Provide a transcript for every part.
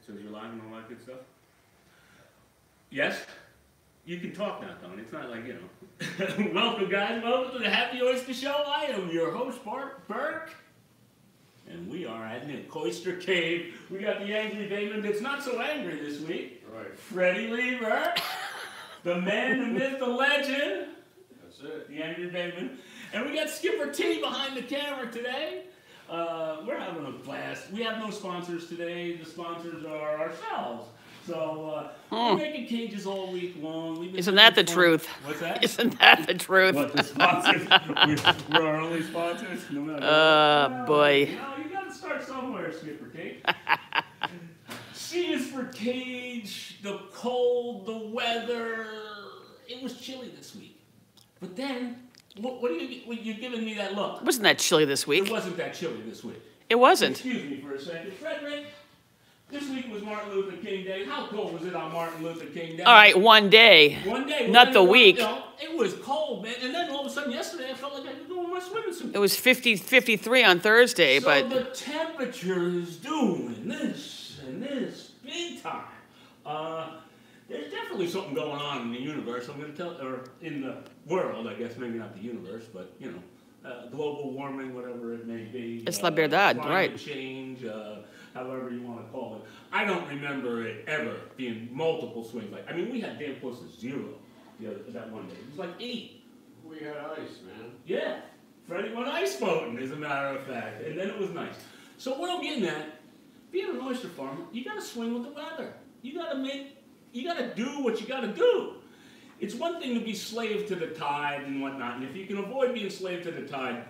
Says you're live and all that good stuff. Yes? You can talk now, Tony. It's not like, you know. Welcome, guys. Welcome to the Happy Oyster Show. I am your host, Bart Burke. And we are at the Oyster Cave. We got the angry Damon that's not so angry this week. Right. Freddie Lever. The man, the myth, the legend. That's it. The angry Damon. And we got Skipper T behind the camera today. We're having a blast. We have no sponsors today. The sponsors are ourselves. So we're making cages all week long. Isn't that the truth? What's that? Isn't that the truth? What, the sponsors? we're our only sponsors? No matter what. Boy. You know, you got to start somewhere, Skipper T. C is for cage, the cold, the weather. It was chilly this week. But then, what are you're giving me that look? Wasn't that chilly this week? It wasn't that chilly this week. It wasn't. Excuse me for a second. Frederick, this week was Martin Luther King Day. How cold was it on Martin Luther King Day? All right, one day. One day. Not the week. You know, it was cold, man. And then all of a sudden yesterday, I felt like I could go in my swimming suit. It was 53 on Thursday, so but... the temperature is doing this and this big time. There's definitely something going on in the universe. I'm going to tell, or in the world, I guess, maybe not the universe, but, you know, global warming, whatever it may be. It's la verdad, right. Climate change, however you want to call it. I don't remember it ever being multiple swings. Like, I mean, we had damn close to 0 that one day. It was like 8. We had ice, man. Yeah. Freddie went ice boating, as a matter of fact. And then it was nice. So what I'm getting at, being an oyster farmer, you got to swing with the weather. You got to do what you got to do. It's one thing to be slave to the tide and whatnot, and if you can avoid being slave to the tide,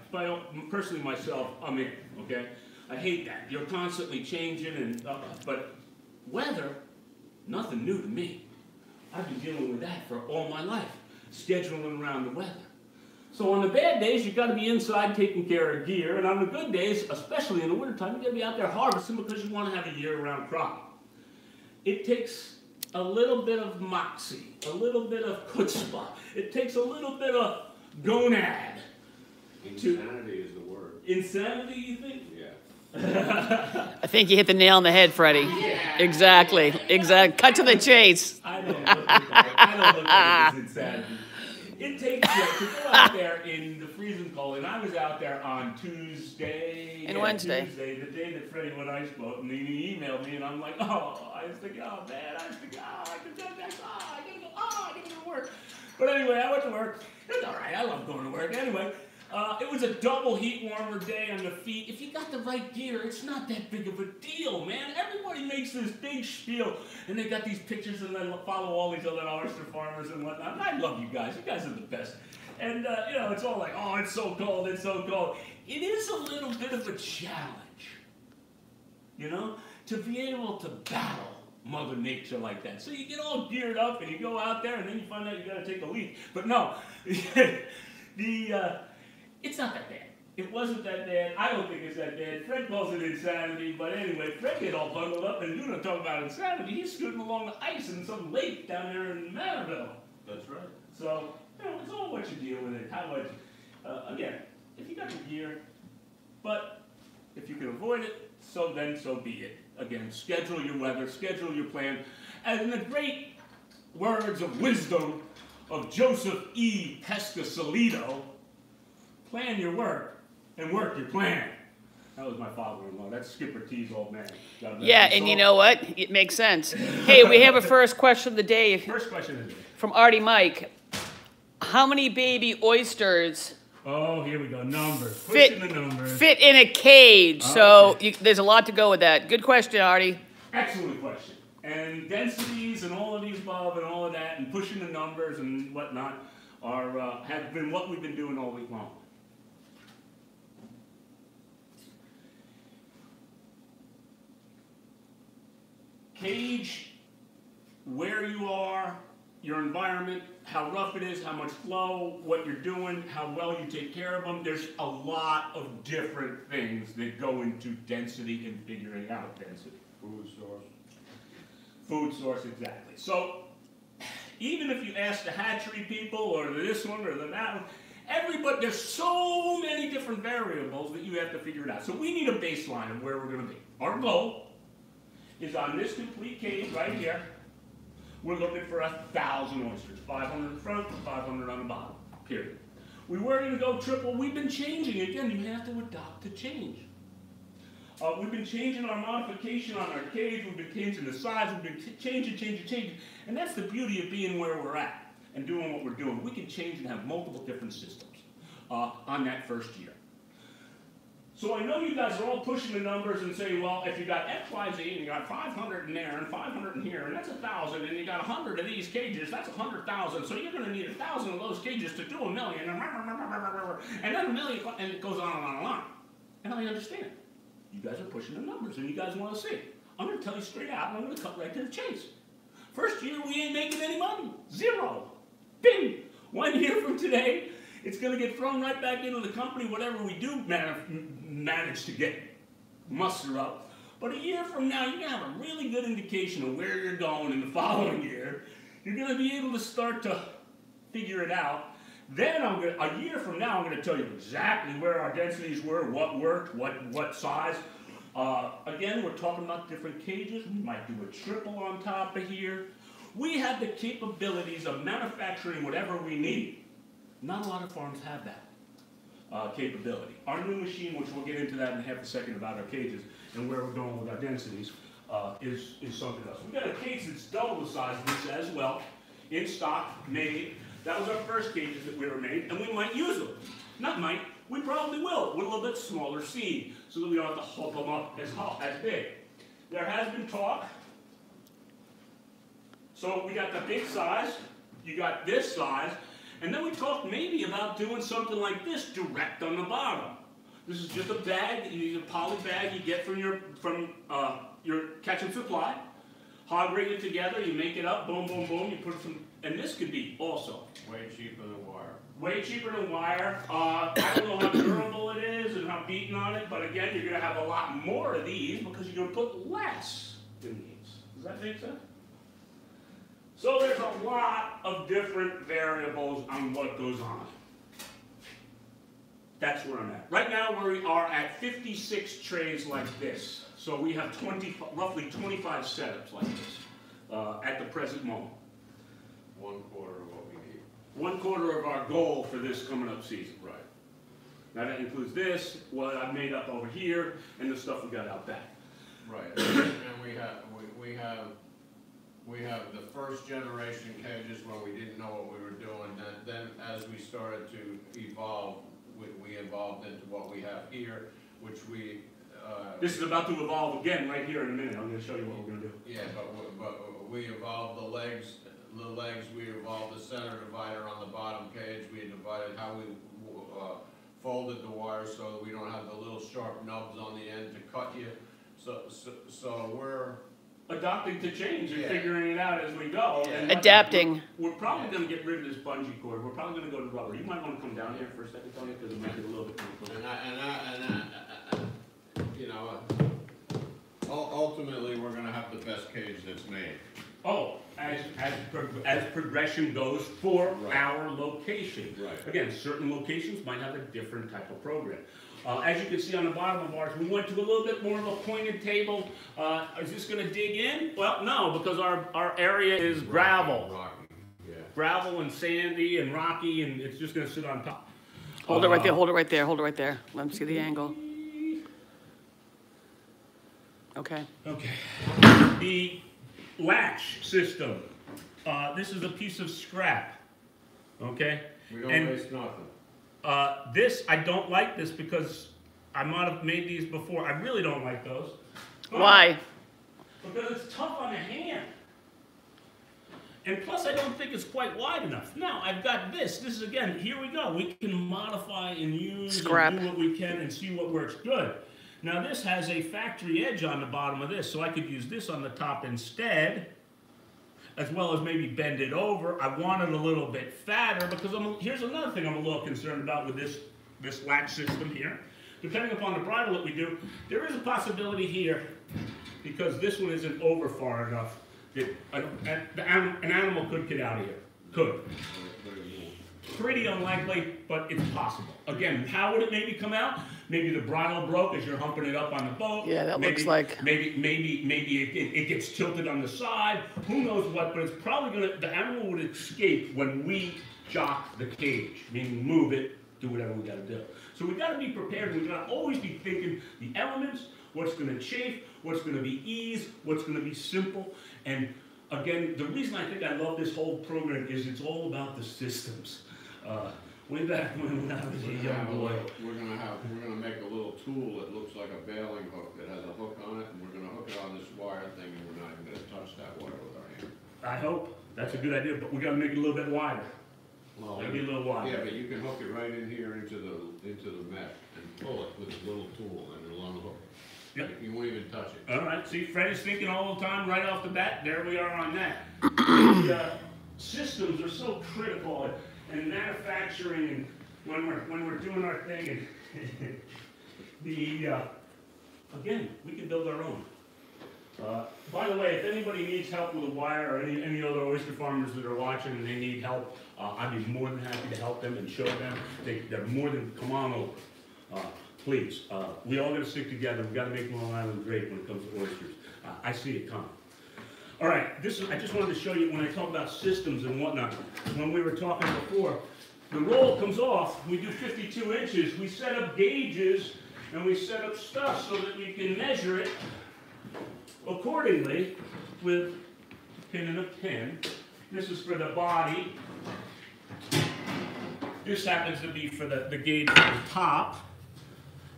personally myself, I'm in, okay? I hate that. You're constantly changing, and but weather, nothing new to me. I've been dealing with that for all my life, scheduling around the weather. So on the bad days, you've got to be inside taking care of gear, and on the good days, especially in the wintertime, you've got to be out there harvesting because you want to have a year-round crop. It takes a little bit of moxie, a little bit of chutzpah. It takes a little bit of gonad. Insanity is the word. Insanity, you think? Yeah. I think you hit the nail on the head, Freddie. Yeah. Exactly. Cut to the chase. I don't look at it as insanity. It takes to go out there in the freezing cold, and I was out there on Tuesday. And Wednesday. Tuesday, the day that Freddie went ice boating, and he emailed me, and I'm like, I was thinking, oh man, I was thinking, I could do that, I gotta go to work. But anyway, I went to work. It's all right, I love going to work. Anyway, it was a double heat warmer day on the feet. If you got the right gear, it's not that big of a deal, man. Everybody makes this big spiel, and they got these pictures, and they follow all these other oyster farmers and whatnot. And I love you guys. You guys are the best. And, you know, it's all like, oh, it's so cold, it's so cold. It is a little bit of a challenge, you know, to be able to battle Mother Nature like that. So you get all geared up, and you go out there, and then you find out you got to take a leak. But no, it's not that bad. It wasn't that bad. I don't think it's that bad. Fred calls it insanity, but anyway, Fred get all bundled up, and you don't talk about insanity. He's scooting along the ice in some lake down there in Manorville. That's right. So, you know, it's all what you deal with it. How much, again, if you got the gear, but if you can avoid it, so be it. Again, schedule your weather, schedule your plan. And in the great words of wisdom of Joseph E. Pescasolido, plan your work and work your plan. That was my father-in-law. That's Skipper T's old man. Yeah, and you know what? It makes sense. Hey, we have a first question of the day. First question of the day. From Artie Mike. How many baby oysters Oh, here we go. Numbers. Pushing the numbers. fit in a cage? So there's a lot to go with that. Good question, Artie. Excellent question. And densities and all of these above and all of that and pushing the numbers and whatnot have been what we've been doing all week long. Cage where you are, your environment, how rough it is, how much flow, what you're doing, how well you take care of them. There's a lot of different things that go into density and figuring out density. Food source. Food source, exactly. So, even if you ask the hatchery people or this one or that one, everybody, there's so many different variables that you have to figure it out. So we need a baseline of where we're going to be. Our goal is on this complete cage right here, we're looking for 1,000 oysters, 500 in front, 500 on the bottom, period. We were going to go triple. We've been changing. Again, you have to adopt to change. We've been changing our modification on our cage. We've been changing the size. We've been changing. And that's the beauty of being where we're at and doing what we're doing. We can change and have multiple different systems on that first year. So I know you guys are all pushing the numbers and saying, well, if you got X, Y, Z, and you got 500 in there and 500 in here, and that's 1,000, and you got 100 of these cages, that's 100,000. So you're going to need 1,000 of those cages to do 1,000,000, and then 1,000,000, and it goes on and on and on. And I understand. You guys are pushing the numbers, and you guys want to see. I'm going to tell you straight out, and I'm going to cut right to the chase. First year, we ain't making any money. Zero. Bing. 1 year from today, it's going to get thrown right back into the company, whatever we do manage to get muster up. But a year from now, you're going to have a really good indication of where you're going in the following year. You're going to be able to start to figure it out. Then a year from now, I'm going to tell you exactly where our densities were, what worked, what size. Again, we're talking about different cages. We might do a triple on top of here. We have the capabilities of manufacturing whatever we need. Not a lot of farms have that capability. Our new machine, which we'll get into that in half a second about our cages and where we're going with our densities, is something else. We've got a cage that's double the size of this as well, in stock, made. That was our first cages that we were made, and we might use them. Not might, we probably will, with a little bit smaller seed, so that we don't have to hold them up as big. There has been talk. So we got the big size, you got this size, and then we talked maybe about doing something like this direct on the bottom. This is just a bag, a poly bag you get from your catch and supply. Hog rig it together, you make it up, boom, boom, boom, you put some, and this could be also Way cheaper than wire. way cheaper than wire. I don't know how durable it is and how beaten on it, but again, you're going to have a lot more of these because you're going to put less in these. Does that make sense? So there's a lot of different variables on what goes on. That's where I'm at. Right now we are at 56 trays like this. So we have roughly 25 setups like this at the present moment. 1/4 of what we need. 1/4 of our goal for this coming up season. Right. Now that includes this, what I've made up over here, and the stuff we got out back. Right. And we have the first generation cages when we didn't know what we were doing. Then as we started to evolve, we evolved into what we have here, which we. This is about to evolve again right here in a minute. I'm going to show you what we're going to do. Yeah, but we evolved the legs. We evolved the center divider on the bottom cage. We divided how we folded the wire so that we don't have the little sharp nubs on the end to cut you. So we're adopting to change and figuring it out as we go. Yeah. And Adapting. We're probably going to get rid of this bungee cord. We're probably going to go to rubber. You might want to come down here for a second, Tony, because it might get a little bit complicated. You know, ultimately we're going to have the best cage that's made. Oh, as progression goes for Right. our location. Right. Again, certain locations might have a different type of program. As you can see on the bottom of ours, we went to a little bit more of a pointed table. Is this going to dig in? Well, no, because our area is gravel. Rocky, yeah. Gravel and sandy and rocky, and it's just going to sit on top. Hold it right there, hold it right there, hold it right there. Let me see the angle. Okay. Okay. The latch system. This is a piece of scrap. Okay? We don't And waste nothing. this, I don't like this because I might have made these before. I really don't like those. Why? Because it's tough on the hand. And plus, I don't think it's quite wide enough. Now, I've got this. This is, again, here we go. We can modify and use Scrap. and do what we can and see what works good. Now, this has a factory edge on the bottom of this, so I could use this on the top instead, as well as maybe bend it over. I want it a little bit fatter because here's another thing I'm a little concerned about with this latch system here. Depending upon the bridle that we do, there is a possibility here, because this one isn't over far enough, that an animal could get out of here. Could. Pretty unlikely, but it's possible. Again, how would it maybe come out? maybe the bridle broke as you're humping it up on the boat. Yeah, that maybe, looks like. Maybe it gets tilted on the side. Who knows what? But it's probably the animal would escape when we jock the cage, meaning move it, do whatever we got to do. So we got to be prepared. We got to always be thinking the elements, what's going to chafe, what's going to be ease, what's going to be simple. And again, the reason I think I love this whole program is it's all about the systems. Way back when I was a young boy. We're gonna make a little tool that looks like a bailing hook that has a hook on it, and we're gonna hook it on this wire thing, and we're not even gonna touch that wire with our hand. I hope. That's a good idea, but we got to make it a little bit wider. Well, Maybe a little wider. yeah, but you can hook it right in here into the mesh and pull it with a little tool and a long hook. Yep. You won't even touch it. All right, see, Fred is thinking all the time right off the bat. There we are on that. The systems are so critical in manufacturing and when we're doing our thing. And again, we can build our own. By the way, if anybody needs help with a wire or any other oyster farmers that are watching and they need help, I'd be more than happy to help them and show them. They're more than, come on over. Please, we all got to stick together. We got to make Long Island great when it comes to oysters. I see it coming. All right, I just wanted to show you when I talk about systems and whatnot. When we were talking before, the roll comes off. We do 52 inches. We set up gauges and we set up stuff so that we can measure it accordingly with a pin and a pin. This is for the body. This happens to be for the gauge for the top.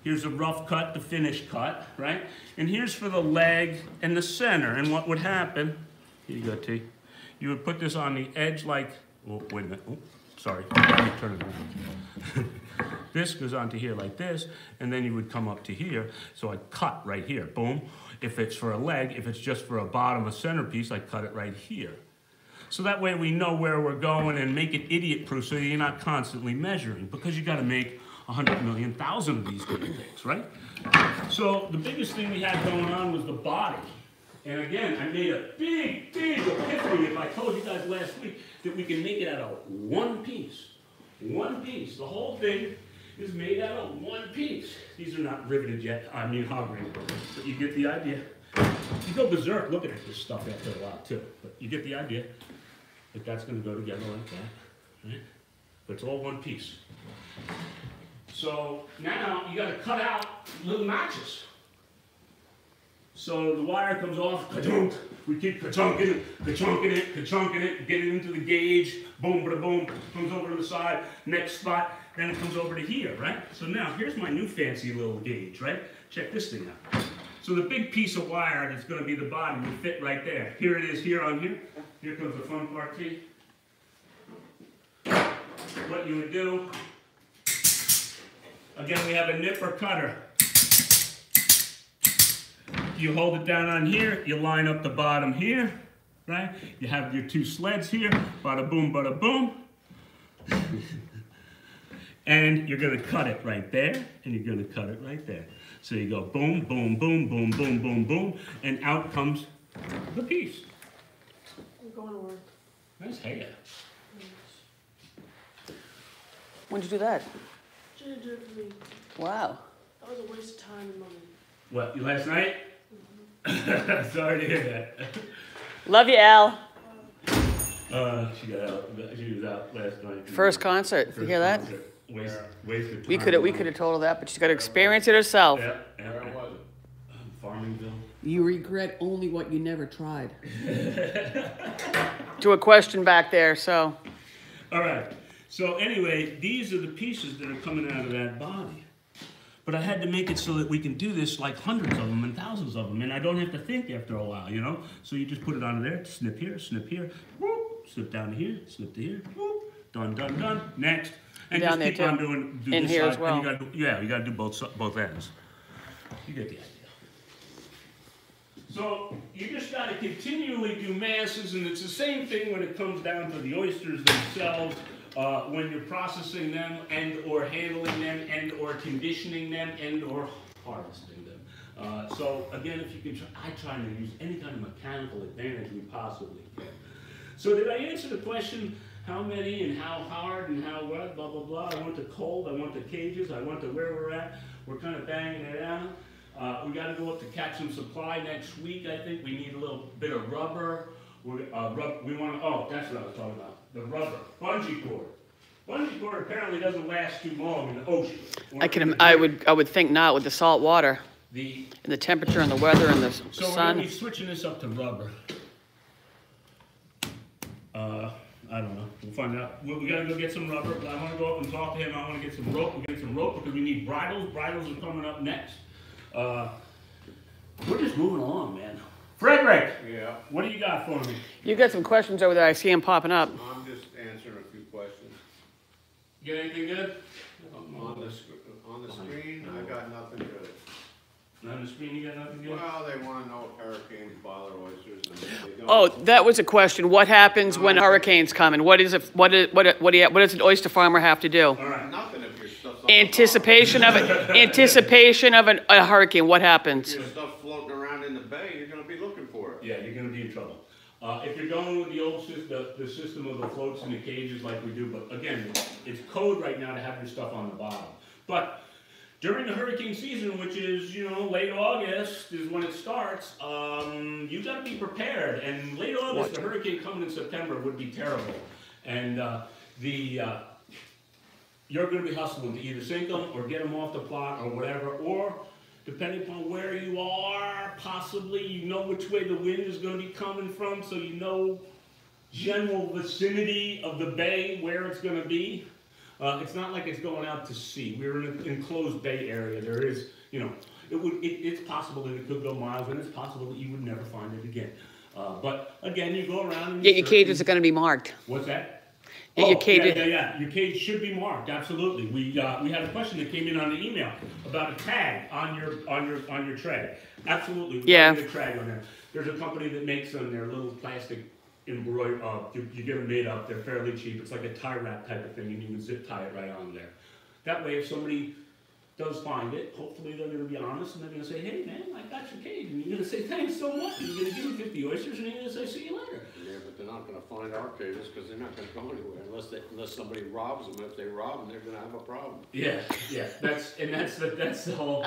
Here's a rough cut, the finished cut, right? And here's for the leg and the center. And what would happen, here you go, T. You would put this on the edge like, oh, wait a minute, oh, sorry, let me turn it around. This goes onto here like this, and then you would come up to here. So I cut right here, boom. If it's for a leg, if it's just for a bottom, a centerpiece, I cut it right here. So that way we know where we're going and make it idiot-proof so you're not constantly measuring, because you got to make 100,000,000 of these damn things, right? So the biggest thing we had going on was the body. And again, I made a big, big epiphany, if I told you guys last week, that we can make it out of one piece. One piece. The whole thing is made out of one piece. These are not riveted yet, I mean hog riveted, but you get the idea. You go berserk looking at this stuff after a while too, but you get the idea that that's going to go together like that, right? But it's all one piece. So now you got to cut out little notches. So the wire comes off, ka-chunk. We keep ka-chunking it, ka-chunking it, ka-chunking it, get it into the gauge, boom, bada boom, comes over to the side, next spot, then it comes over to here, right? So now here's my new fancy little gauge, right? Check this thing out. So the big piece of wire that's going to be the body would fit right there. Here it is, here on here. Here comes the fun part, T. What you would do, again, we have a nip or cutter. You hold it down on here, you line up the bottom here, right? You have your two sleds here, bada boom, bada boom. And you're gonna cut it right there, and you're gonna cut it right there. So you go boom, boom, boom, boom, boom, boom, boom, and out comes the piece. I'm going to work. Nice hair. When'd you do that? She didn't do it for me. Wow. That was a waste of time and money. What, last night? Sorry to hear that. Love you, Al. She got out. She was out last night. First concert. You hear that? Concert. Wasted time. We could have told her that, but she's got to experience it herself. Yeah, Where was it? Farmingville. You regret only what you never tried. To a question back there, so. All right. So anyway, these are the pieces that are coming out of that body. But I had to make it so that we can do this like hundreds of them and thousands of them, and I don't have to think after a while, you know? So you just put it on there, snip here, whoop, snip down to here, snip to here, whoop, done, done, done, next. And Down just there keep too. on doing In this here side, as well. and you gotta do both ends. You get the idea. So you just got to continually do masses, and it's the same thing when it comes down to the oysters themselves. When you're processing them and or handling them and or conditioning them and or harvesting them. So again, if you can, I try to use any kind of mechanical advantage we possibly can. So did I answer the question, how many and how hard and how what, blah, blah, blah. I want the cold, I want the cages, I want the where we're at. We're kind of banging it out. We got to go up to Catch and Supply next week. I think we need a little bit of rubber. We want to. Oh, that's what I was talking about. The rubber bungee cord. Bungee cord apparently doesn't last too long in the ocean. I would think not with the salt water And the temperature and the weather and the so we're sun. going to be switching this up to rubber. I don't know. We'll find out. We got to go get some rubber. I want to go up and talk to him. I want to get some rope. We'll get some rope because we need bridles. Bridles are coming up next. We're just moving along, man. Frederick! Yeah, What do you got for me? You got some questions over there. I see them popping up. I'm just answering a few questions. You got anything good? On the screen, I got nothing good. On the screen, you got nothing good? Well, they wanna know if hurricanes bother oysters, and they don't. Oh, that was a question. What happens when hurricanes come? And what does an oyster farmer have to do? All right. Nothing if your stuff's on Anticipation of a hurricane. What happens? If your stuff floating around in the bay, you're gonna be looking for it. Yeah, you're going to be in trouble. If you're going with the old system, the system of the floats and the cages like we do, but again, it's code right now to have your stuff on the bottom. But during the hurricane season, which is, late August is when it starts, you got to be prepared. And late August, the hurricane coming in September would be terrible. And you're going to be hustling to either sink them or get them off the plot or whatever, or depending upon where you are, possibly you know which way the wind is going to be coming from, so you know general vicinity of the bay where it's going to be. It's not like it's going out to sea. We're in an enclosed bay area. There is, it's possible that it could go miles, and it's possible that you would never find it again. But again, you go around and Yeah, your cages are going to be marked. What's that? Yeah, your cage. Yeah. Your cage should be marked. Absolutely. We had a question that came in on the email about a tag on your tray. Absolutely. We Yeah. got a tag on there. There's a company that makes them. They're little plastic embroidered. You get them made up. They're fairly cheap. It's like a tie wrap type of thing, and you can zip tie it right on there. That way, if somebody does find it, hopefully they're going to be honest and they're going to say, "Hey, man, I got your cage," and you're going to say, "Thanks so much." And you're going to give me 50 oysters, and you're going to say, "See you later." Yeah, but they're not gonna find our cages, because they're not gonna go anywhere unless somebody robs them. If they rob them, they're gonna have a problem. Yeah. That's the whole.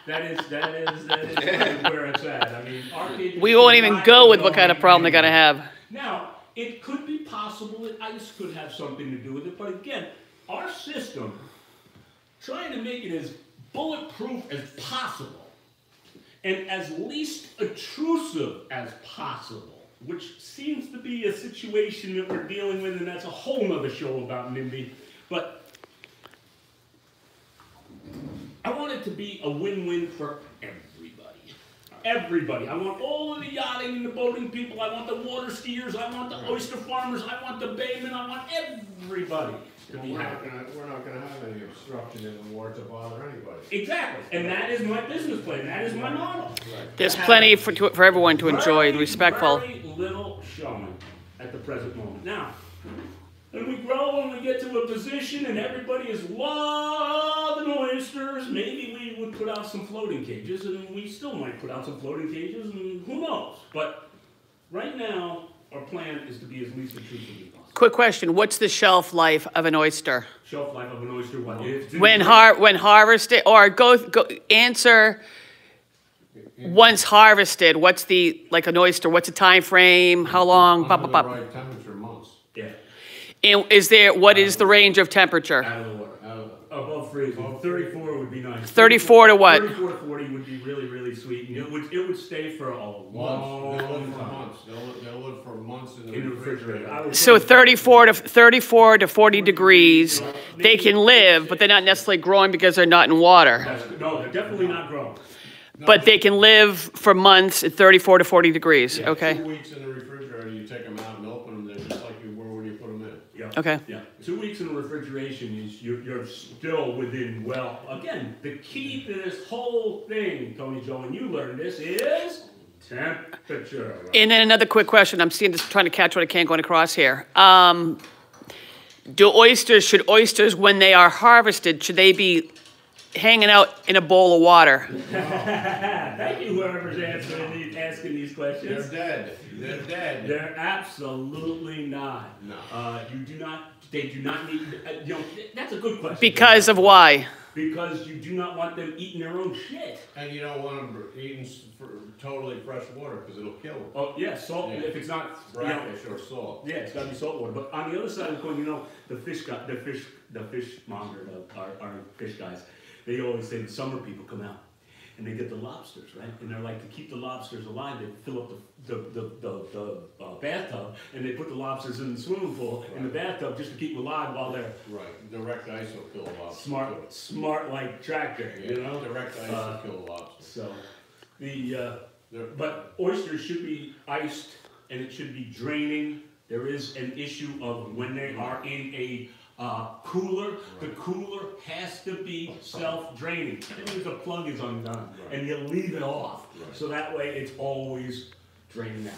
That is where it's at. I mean, our cages We won't should even not go be with what kind of going problem they're going to anywhere. have. Now, it could be possible that ice could have something to do with it, but again, our system, trying to make it as bulletproof as possible and as least intrusive as possible, which seems to be a situation that we're dealing with, and that's a whole nother show about NIMBY. But I want it to be a win-win for everybody. Everybody. I want all of the yachting and the boating people. I want the water skiers. I want the oyster farmers. I want the baymen. I want everybody to be happy. We're not gonna have any obstruction in the water to bother anybody. Exactly. And that is my business plan. That is my model. Right. There's plenty for everyone to enjoy and respectful. Very little showing at the present moment. Now, when we grow and we get to a position and everybody is loving oysters, maybe we would put out some floating cages, and we still might put out some floating cages, and who knows? But right now, our plan is to be as least intrusive as possible. Quick question. What's the shelf life of an oyster? Shelf life of an oyster, what? When harvested, or go answer once harvested, what's like an oyster, what's the time frame, how long, Under the right temperature, months. Yeah, and what is the range of temperature? out of the water. Above freezing. 34 would be nice. 34 to what? 34 to 40 would be really, really sweet. And it would stay for a long They'll live for time. months. They'll live for months in In the the refrigerator. I would So say- 34 to 40 degrees, they can live, but they're not necessarily growing because they're not in water. No, they're definitely not growing. But they can live for months at 34 to 40 degrees, Yeah, okay? 2 weeks in the refrigerator, you take them out and open them, they're just like you were when you put them in. Yeah. Okay. Yeah. 2 weeks in refrigeration is you're still within, well, again, the key to this whole thing, Tony Joe, and you learned this, is temperature. And then another quick question, I'm trying to catch what I can't going across here. Should oysters, when they are harvested, should they be hanging out in a bowl of water? Thank you, whoever's asking these questions. They're dead. They're dead. They're absolutely not. No. They do not need, that's a good question. Because of why? because you do not want them eating their own shit. And you don't want them eating totally fresh water, because it'll kill them. Oh, yeah, salt, Yeah. if it's not, you know, Brackish or salt. yeah, it's gotta be salt water. But on the other side of the coin, you know, the fishmonger, our fish guys, they always say the summer people come out and they get the lobsters, right? And they're like, to keep the lobsters alive, they fill up the bathtub and they put the lobsters in the swimming pool in the bathtub just to keep them alive while they're Right, direct ice will kill a lobster. smart like tractor, Yeah, you know? direct ice will kill a lobster. So, but oysters should be iced and it should be draining. There is an issue of when they are in a cooler, the cooler has to be self-draining. That means the plug is undone and you leave it off. So that way it's always draining out.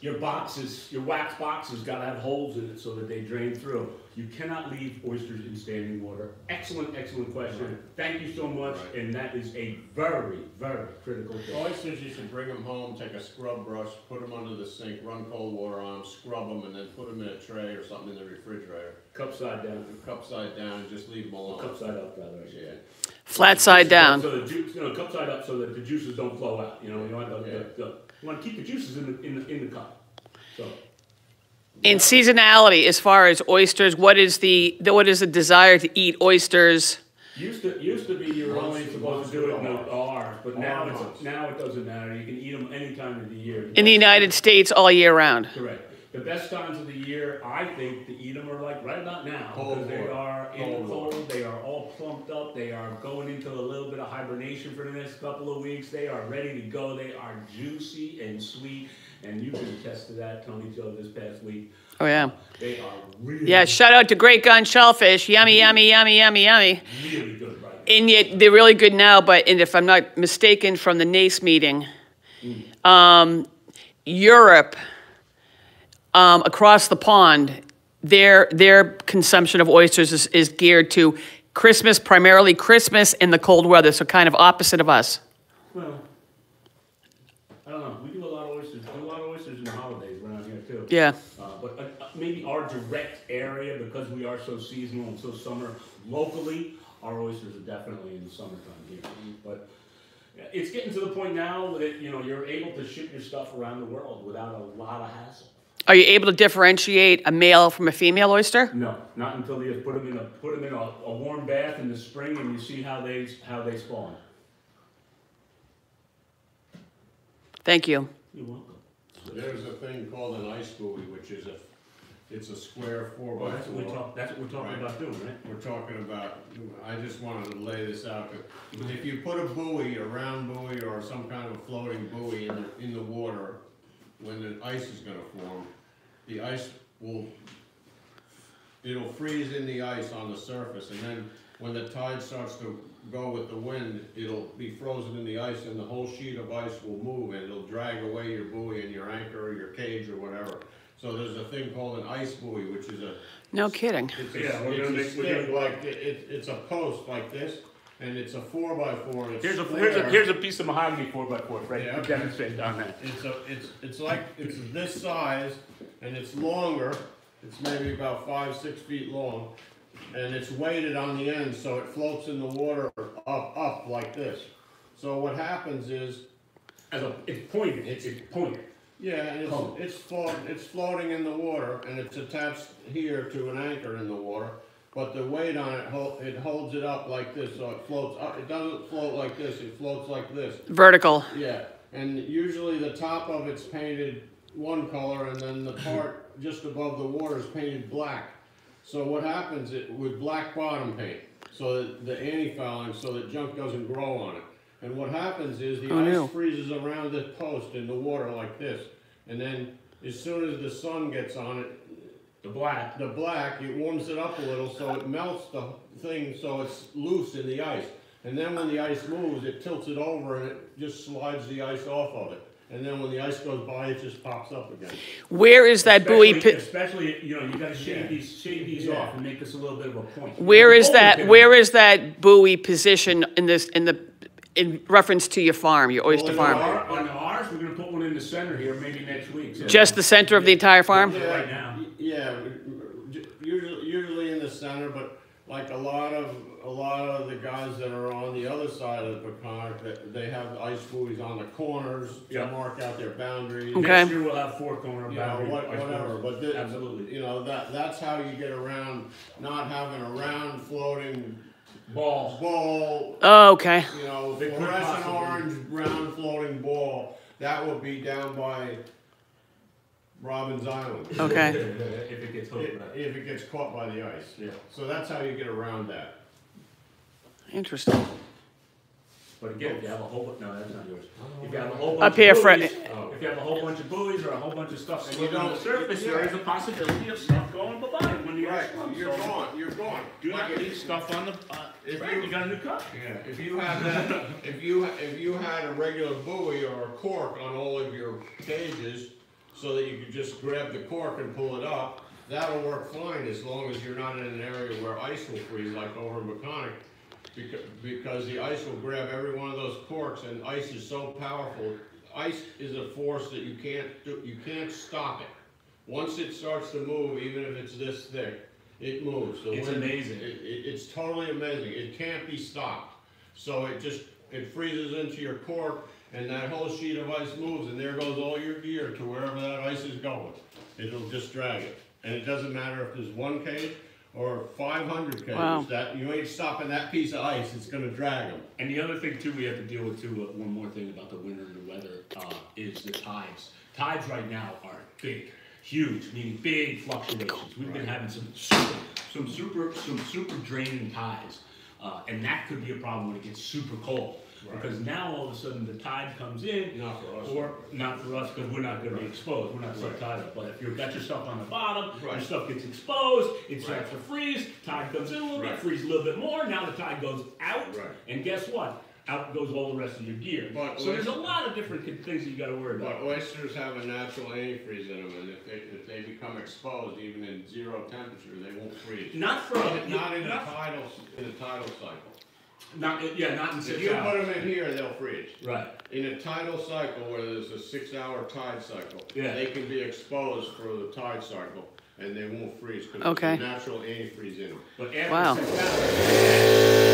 Your boxes, your wax boxes gotta have holes in it so that they drain through. You cannot leave oysters in standing water. Excellent, excellent question. Thank you so much, and that is a very, very critical thing. Oysters, you should bring them home, take a scrub brush, put them under the sink, run cold water on them, scrub them, and then put them in a tray or something in the refrigerator. Cup side down. Cup side down, and just leave them alone. Cup side up, rather. I should Yeah. say. Flat side down. So the juice, you know, cup side up so that the juices don't flow out. You know, you want to keep the juices in the cup. So. In seasonality, as far as oysters, what is the desire to eat oysters? Used to be you were only Once- supposed to do it in the once. R's, but now Once. now it doesn't matter. You can eat them any time of the year. In the United States all year round. Correct. The best times of the year, I think, to eat them are like right about now. Cold Because they water. are in the Cold cold, water. they are all plumped up, they are going into a little bit of hibernation for the next couple of weeks. They are ready to go. They are juicy and sweet. And you can attest to that, Tony Joe, this past week. Oh, yeah. They are really, Yeah, shout out to Great Gun Shellfish. Yummy, yummy, yummy, yummy, yummy. really good right now. And yet, they're really good now, but and if I'm not mistaken from the NACE meeting, Europe, across the pond, their consumption of oysters is geared to Christmas, primarily Christmas and the cold weather, so kind of opposite of us. Well, I don't know. We do a lot of oysters. Do a lot of oysters in the holidays around here too. Yeah. But maybe our direct area, because we are so seasonal and so summer locally, our oysters are definitely in the summertime here. But it's getting to the point now that you're able to ship your stuff around the world without a lot of hassle. Are you able to differentiate a male from a female oyster? No, not until you put them in a warm bath in the spring and you see how they spawn. Thank you. You're welcome. There's a thing called an ice buoy, which is it's a square 4x4. Well, that's what we're talking Right. about doing, right? We're talking about, I just wanted to lay this out, 'cause if you put a buoy, a round buoy, or some kind of a floating buoy in the water, when the ice is gonna form, the ice it'll freeze in the ice on the surface, and then when the tide starts to go with the wind, it'll be frozen in the ice, and the whole sheet of ice will move, and it'll drag away your buoy and your anchor or your cage or whatever. So there's a thing called an ice buoy, which is No kidding. it's Yeah, we're it's gonna a make- we're stick, gonna- like, it's a post like this, and it's a 4x4, and it's Here's a piece of mahogany 4x4, right? Yeah. To demonstrate on that. It's like, it's this size, and it's longer, it's maybe about 5-6 feet long, and it's weighted on the end, so it floats in the water up like this. So what happens is, It's pointed. It's pointed. yeah, and Oh. it's floating in the water, and it's attached here to an anchor in the water, but the weight on it, it holds it up like this, so it floats up. It doesn't float like this, it floats like this. Vertical. Yeah, and usually the top of it's painted one color, and then the part just above the water is painted black. So what happens with black bottom paint, so that the anti-fouling, so that junk doesn't grow on it. And what happens is the no. ice freezes around the post in the water like this, and then as soon as the sun gets on it, The black. it warms it up a little, so it melts the thing, so it's loose in the ice. And then when the ice moves, it tilts it over and it just slides the ice off of it. And then when the ice goes by, it just pops up again. Where is that buoy? Especially, you gotta shave these Yeah. off and make this a little bit of a point. Where is that? Always Where is that buoy position in reference to your farm, your oyster Well, farm? On ours, we're gonna put one in the center here, maybe next week. So Just the center of the entire farm? right now. Yeah, usually in the the center, but like a lot of the guys that are on the other side of the Peconic, they have ice buoys on the corners Yeah. to mark out their boundaries. Okay. Next year we'll have 4 corner You know, boundary. whatever, but Absolutely. you know, that's how you get around not having a round floating Ball. ball, Oh, okay. you know, They could fluorescent possibly- orange round floating ball. That would be down by Robbins Island. Okay. If it gets hooked, right. If it gets caught by the ice. Yeah. So that's how you get around that. Interesting. But again, if you have a whole, no, that's not yours. If you have a whole bunch Up of here, buoys, Fred. if you have a whole bunch of buoys or a whole bunch of stuff And swimming you on the don't- surface, yeah. there is a possibility of stuff going bye-bye when you Right, get swim. you're So gone, you're gone. do not Like leave stuff on the, if right, you- you got a new cup. Yeah, if you had that, if you had a regular buoy or a cork on all of your cages, so that you could just grab the cork and pull it up, that'll work fine as long as you're not in an area where ice will freeze, like over in Peconic. Because the ice will grab every one of those corks, and ice is so powerful. Ice is a force that you can't stop it. Once it starts to move, even if it's this thick, it moves. The It's wind- amazing. It's totally amazing. It can't be stopped. So it freezes into your cork, and that whole sheet of ice moves, and there goes all your gear to wherever that ice is going. It'll just drag it. And it doesn't matter if there's 1 cage or 500 cages. Wow. That you ain't stopping that piece of ice. It's gonna drag them. And the other thing too, we have to deal with too, one more thing about the winter and the weather, is the tides. Tides right now are big, huge, meaning big fluctuations. We've been having some super draining tides. And that could be a problem when it gets super cold. Right. Because now all of a sudden the tide comes in, Not for us. or not for us because we're not going to be exposed. We're not so Right. tied up. But if you've got your stuff on the bottom, your Right. stuff gets exposed, it Right. starts to freeze, tide comes in a little bit, Right. freeze a little bit more, now the tide goes out, Right. and guess what? Out goes all the rest of your gear. But So there's a lot of different things that you got to worry But about. oysters have a natural antifreeze in them, and if they become exposed, even in 0 temperature, they won't freeze. Not for Not in a not, tidal cycle. not in If 6 you put hours. them in here, they'll freeze. Right. In a tidal cycle, where there's a 6-hour tide cycle, Yeah. they can be exposed for the tide cycle, and they won't freeze because Okay. there's a natural antifreeze in them. But after Wow. 6 hours.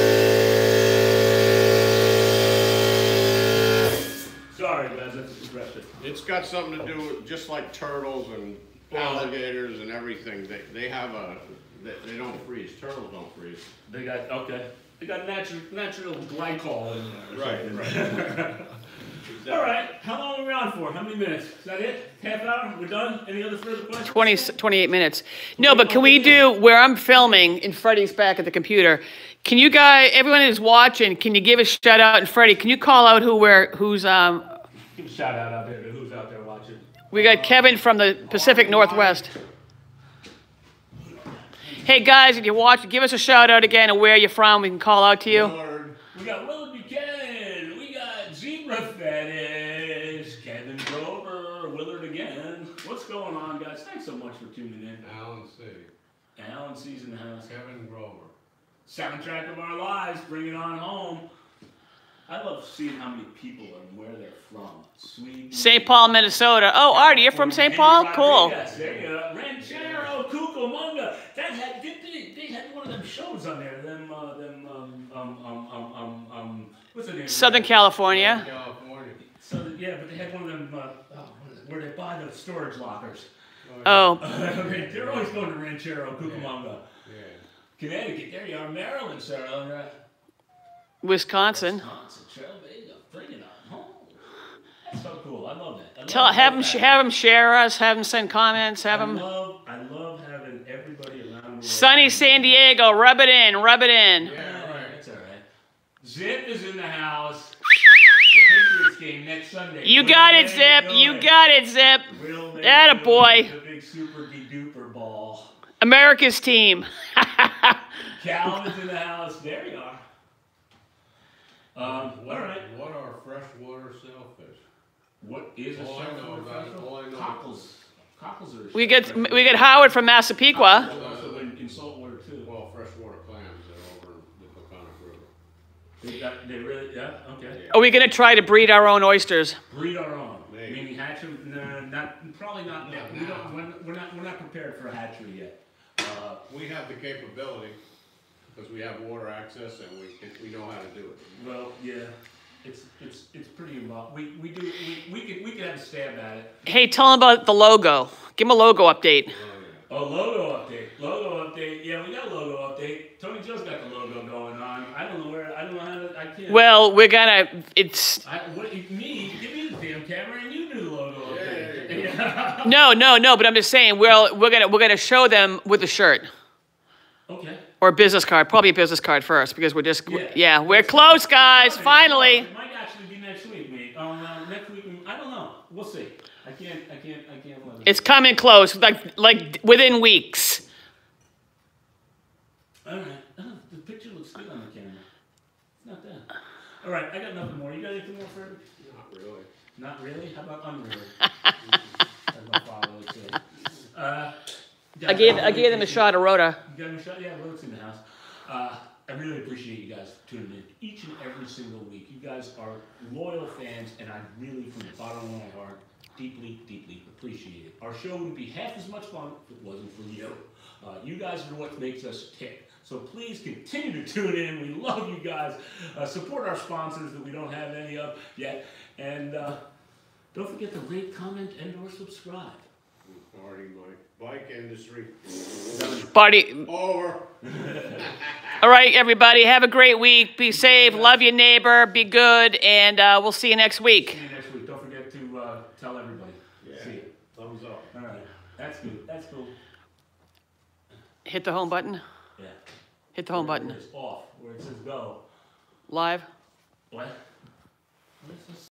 Sorry guys, that's aggressive. It's got something to do with, just like turtles and alligators and everything, they have they don't freeze. Turtles don't freeze. They got, okay. They got natural glycol in there. or Right, something. right. All right, how long are we on for? How many minutes? Is that it? Half hour? We're done? Any other further questions? 28 minutes. No, but can we do, where I'm filming and Freddie's back at the computer, can you guys, everyone who's watching, can you give a shout out? And Freddie, can you call out who's, Give a shout out there to who's out there watching. we got Kevin from the Pacific Northwest. Hey guys, if you're watching, give us a shout out again and where you're from. We can call out to you. Willard, We got Willard Buchanan. We got Zebra Fetish. Kevin Grover. Willard again. What's going on, guys? Thanks so much for tuning in. Allen City, Alan C's in the house. Kevin Grover. Soundtrack of our lives. Bring it on home. I love seeing how many people and where they're from. Sweden. St. Paul, Minnesota. Oh, Artie, you're from St. Paul? Cool. Yes, there you go. Ranchero, Cucamonga. That had they had one of them shows on there. What's the name? Southern California. California. So yeah, but they had one of them where they buy the storage lockers. Oh, They're always going to Ranchero, Cucamonga. Yeah. Connecticut, there you are. Maryland, Sarah. Wisconsin. Wisconsin, Trailvega, bring it on home. That's so cool. I love that. Have them share us. Have them send comments. Have them. I love having everybody around the world. Sunny San Diego. Rub it in. Rub it in. Yeah, right. That's all right. Zip is in the house. The Patriots game next Sunday. You got it, Zip. You got it, Zip. Atta boy. The big super duper ball. America's team. Calvin's in the house. There you are. All right. What are freshwater sailfish? What is a All I know saltwater about it, festival? all I know- Cockles. Cockles are. We get Howard from Massapequa. Cockles are also in saltwater too. Well, freshwater clams, they're over the Peconic River. They really, yeah, okay. Are we gonna try to breed our own oysters? Breed our own. Maybe. Meaning hatchery? No, probably not. Not We're now. not prepared for a hatchery yet. We have the capability, because we have water access and we know how to do it. Well, yeah, it's pretty involved. We could have a stab at it. Hey, tell them about the logo. Give them a logo update. Oh, logo update. Logo update. Yeah, we got a logo update. Tony Joe's got the logo going on. I don't know how to, I can't. Well, we're gonna, it's, Give me the damn camera and you do the logo update. Yeah. no, but I'm just saying, we're gonna show them with a shirt. Okay. Or a business card, probably a business card first, because we're just, Yeah. yeah, we're close, guys, finally. It might actually be next week, mate. Next week, I don't know. We'll see. I can't let it. It's coming close, like within weeks. All right. The picture looks good on the camera. It's not bad. All right, I got nothing more. You got anything more, Fred? Not really. Not really? How about unreally? As my father would say. I gave them a shot of Rhoda. You got him a shot? Yeah, well, it's in the house. I really appreciate you guys tuning in each and every single week. You guys are loyal fans, and I really, from the bottom of my heart, deeply, deeply appreciate it. Our show would be half as much fun if it wasn't for you. You guys are what makes us tick. So please continue to tune in. We love you guys. Support our sponsors that we don't have any of yet. And don't forget to rate, comment, and or subscribe. Already my bike industry. Party. Over. All right, everybody, have a great week. Be safe, love your neighbor, be good, and we'll see you next week. See you next week. Don't forget to tell everybody. Yeah. See you. Thumbs up. All right. That's good. That's cool. Hit the home button. Yeah. Hit the home button. It's off where it says go. Live. What? What is this?